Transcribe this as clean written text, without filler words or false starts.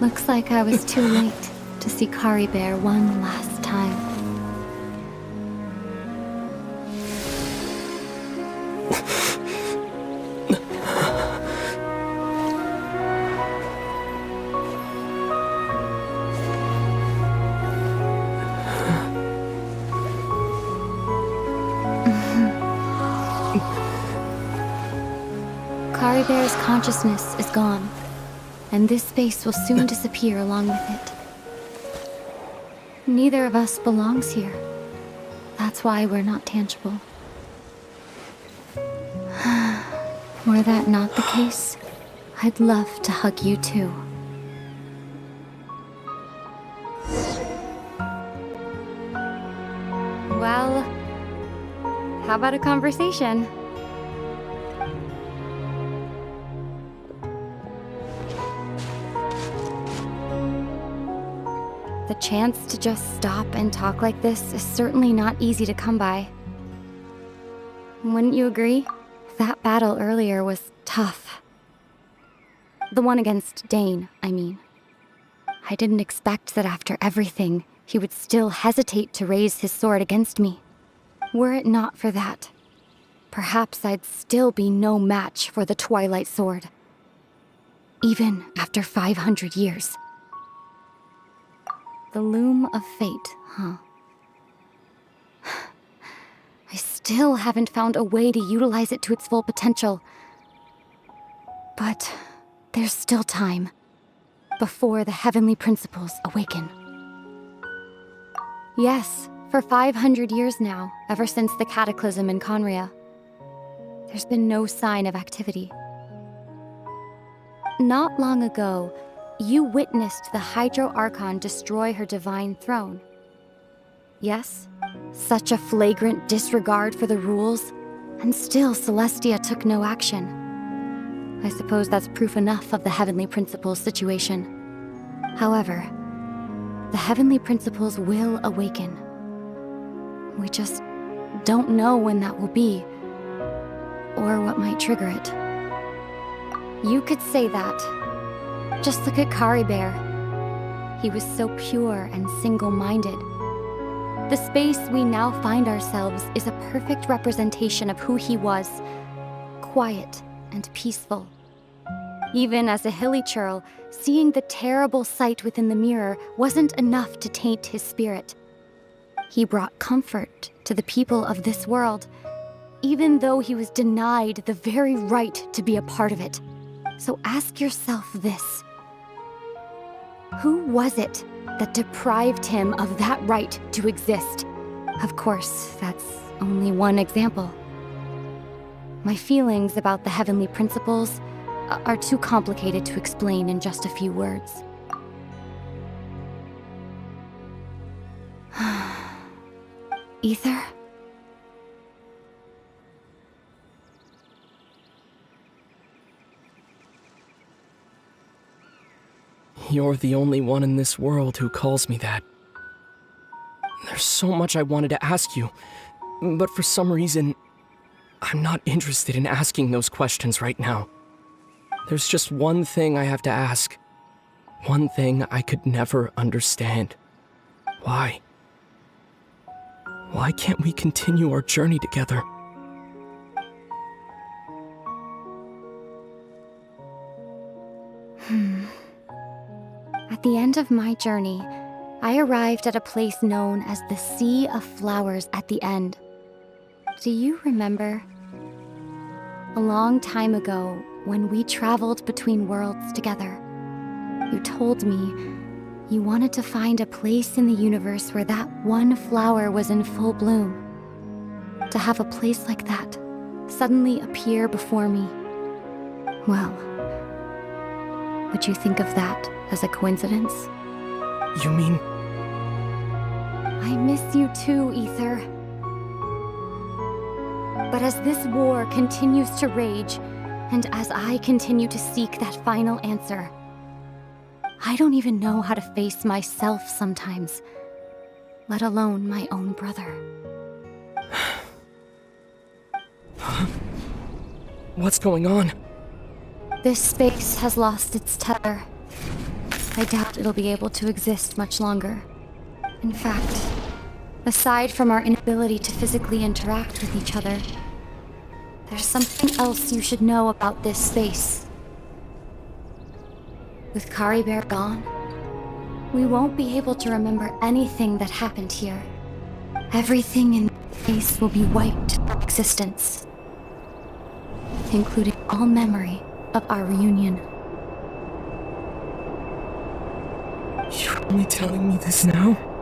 Looks like I was too late to see Kari Bear one last time. Kari Bear's consciousness is gone, and this space will soon disappear along with it. Neither of us belongs here. That's why we're not tangible. Were that not the case, I'd love to hug you too. Well, how about a conversation? The chance to just stop and talk like this is certainly not easy to come by. Wouldn't you agree? That battle earlier was tough. The one against Dane, I mean. I didn't expect that after everything, he would still hesitate to raise his sword against me. Were it not for that, perhaps I'd still be no match for the Twilight Sword. Even after 500 years. The loom of fate, huh? I still haven't found a way to utilize it to its full potential. But there's still time, before the heavenly principles awaken. Yes, for 500 years now, ever since the cataclysm in Conria, there's been no sign of activity. Not long ago, you witnessed the Hydro Archon destroy her divine throne. Yes, such a flagrant disregard for the rules, and still Celestia took no action. I suppose that's proof enough of the Heavenly Principles situation. However, the Heavenly Principles will awaken. We just don't know when that will be, or what might trigger it. You could say that. Just look at Kari Bear. He was so pure and single-minded. The space we now find ourselves is a perfect representation of who he was. Quiet and peaceful. Even as a hilly churl, seeing the terrible sight within the mirror wasn't enough to taint his spirit. He brought comfort to the people of this world, even though he was denied the very right to be a part of it. So ask yourself this. Who was it that deprived him of that right to exist? Of course, that's only one example. My feelings about the Heavenly Principles are too complicated to explain in just a few words. Aether? You're the only one in this world who calls me that. There's so much I wanted to ask you, but for some reason, I'm not interested in asking those questions right now. There's just one thing I have to ask. One thing I could never understand. Why? Why can't we continue our journey together? At the end of my journey, I arrived at a place known as the Sea of Flowers at the end. Do you remember? A long time ago, when we traveled between worlds together, you told me you wanted to find a place in the universe where that one flower was in full bloom. To have a place like that suddenly appear before me. Well, would you think of that as a coincidence? You mean... I miss you too, Aether. But as this war continues to rage, and as I continue to seek that final answer, I don't even know how to face myself sometimes, let alone my own brother. What's going on? This space has lost its tether. I doubt it'll be able to exist much longer. In fact, aside from our inability to physically interact with each other, there's something else you should know about this space. With Kari Bear gone, we won't be able to remember anything that happened here. Everything in this space will be wiped from existence, including all memory of our reunion. You're only telling me this now?